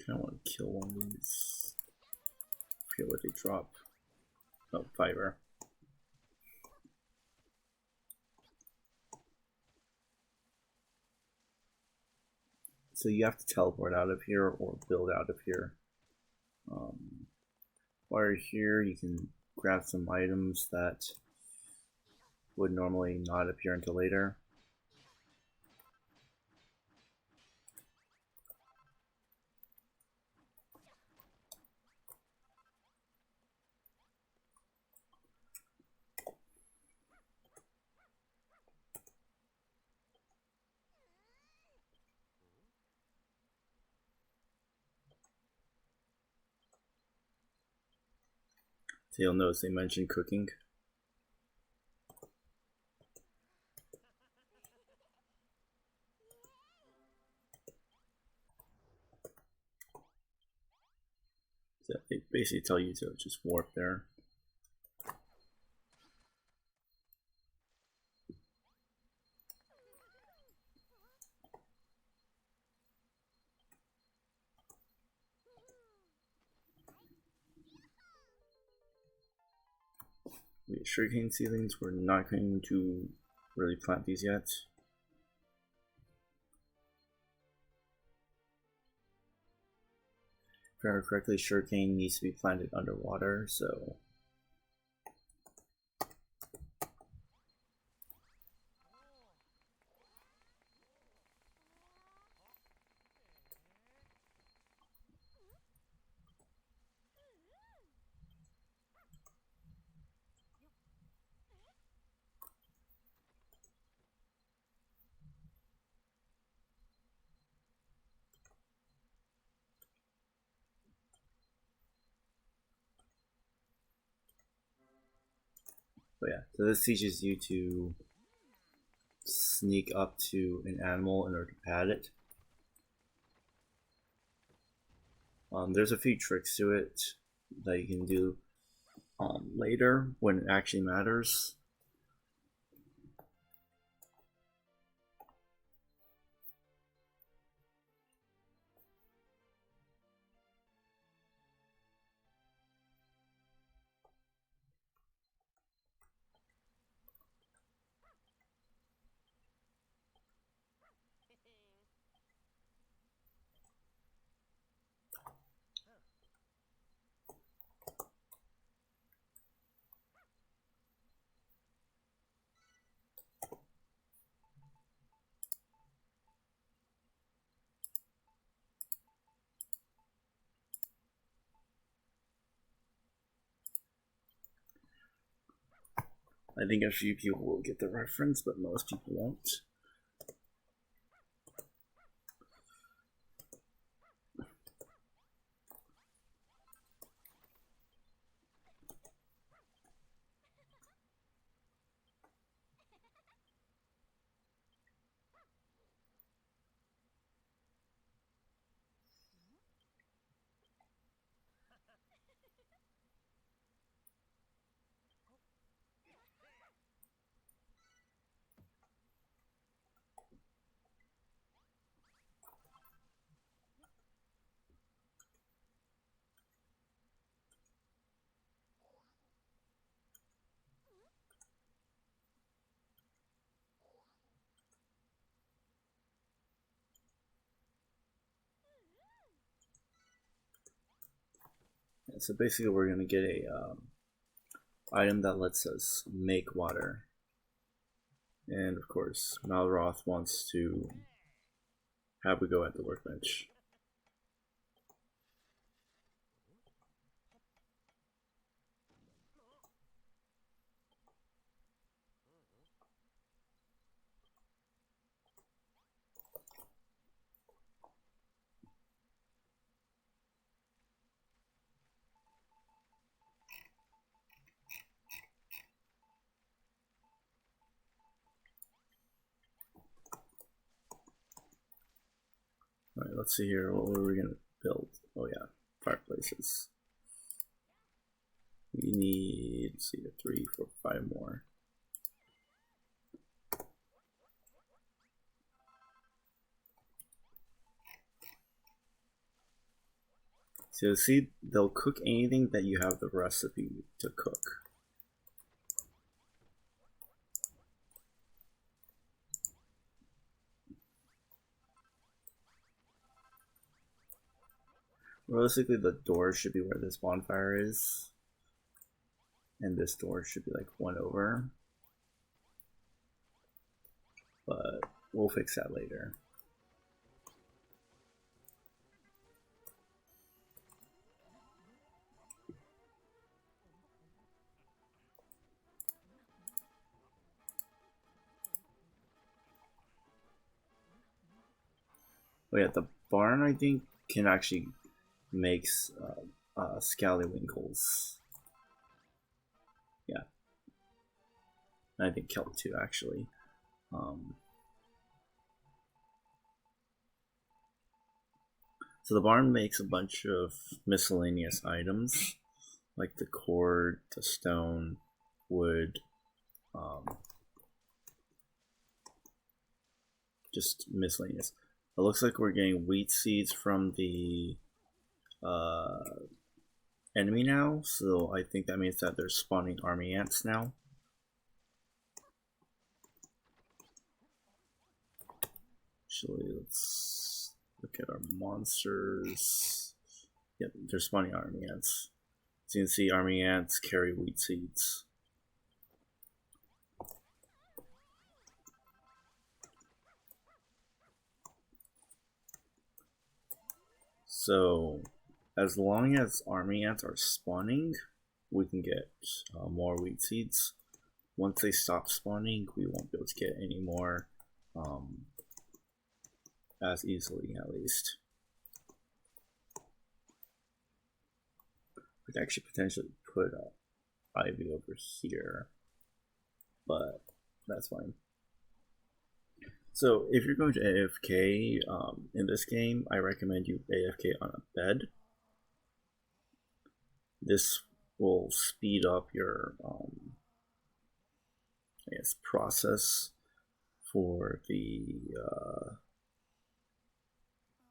I want to kill one of these. I forget what they drop. Oh, fiber. So you have to teleport out of here or build out of here. While you're here, you can grab some items that would normally not appear until later. So you'll notice they mentioned cooking. So they basically tell you to just warp there. The sugarcane seedlings, we're not going to really plant these yet. remember correctly, sugarcane needs to be planted underwater, so but yeah. So this teaches you to sneak up to an animal in order to pat it. There's a few tricks to it that you can do later when it actually matters. I think a few people will get the reference, but most people won't. So basically, we're gonna get a item that lets us make water, and of course, Malroth wants to have a go at the workbench. Alright, let's see here. What were we gonna build? Oh yeah, fireplaces. We need, let's see, 3, 4, 5 more. So see, they'll cook anything that you have the recipe to cook. Realistically, the door should be where this bonfire is. And this door should be like one over. But we'll fix that later. Oh yeah, the barn I think can actually makes scallywinkles. Yeah, and I think kelp too actually. So the barn makes a bunch of miscellaneous items, like the cord, the stone, wood, just miscellaneous. It looks like we're getting wheat seeds from the enemy now, so I think that means that they're spawning army ants now. Actually, let's look at our monsters. Yep, they're spawning army ants. So you can see army ants carry wheat seeds. So as long as army ants are spawning, we can get more wheat seeds. Once they stop spawning, we won't be able to get any more as easily, at least. We could actually potentially put ivy over here, but that's fine. So if you're going to AFK in this game, I recommend you AFK on a bed. This will speed up your I guess process for the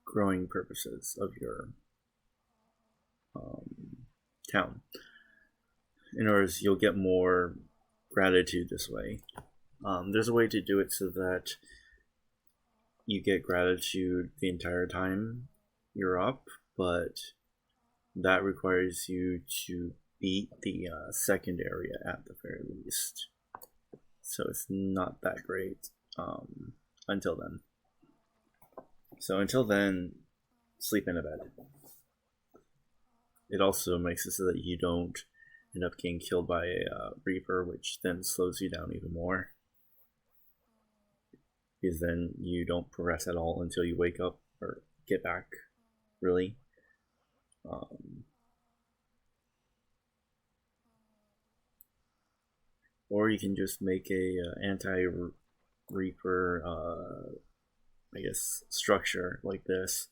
growing purposes of your town. In other words, you'll get more gratitude this way. There's a way to do it so that you get gratitude the entire time you're up, but that requires you to beat the second area at the very least. So it's not that great until then. So until then, sleep in a bed. It also makes it so that you don't end up getting killed by a Reaper, which then slows you down even more. Because then you don't progress at all until you wake up or get back, really. Or you can just make a anti-Reaper, I guess, structure like this,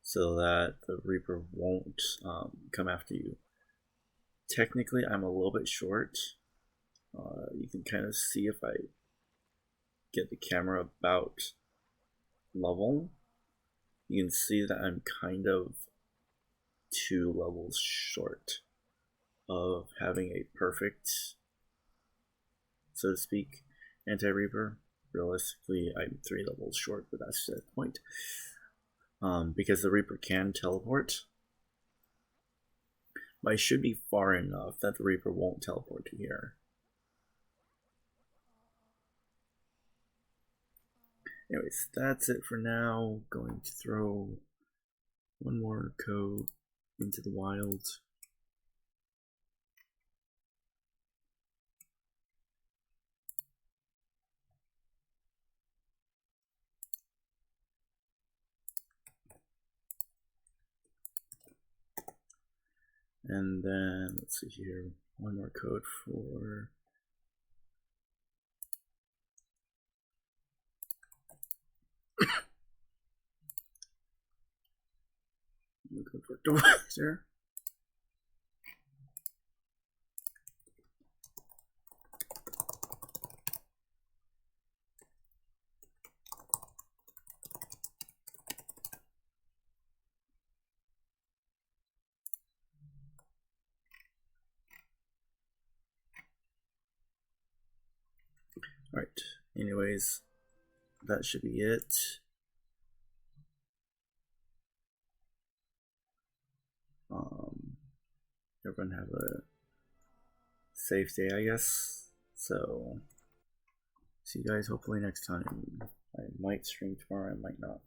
so that the Reaper won't come after you. Technically, I'm a little bit short. You can kind of see if I get the camera about level. You can see that I'm kind of 2 levels short of having a perfect, so to speak, anti-Reaper. Realistically, I'm 3 levels short, but that's the point. Because the Reaper can teleport, but I should be far enough that the Reaper won't teleport to here. Anyways, that's it for now. Going to throw one more code into the wild. And then let's see here, one more code for Dozer. Alright, anyways, that should be it. Everyone have a safe day, I guess. So, see you guys hopefully next time. I might stream tomorrow, I might not.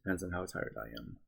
Depends on how tired I am.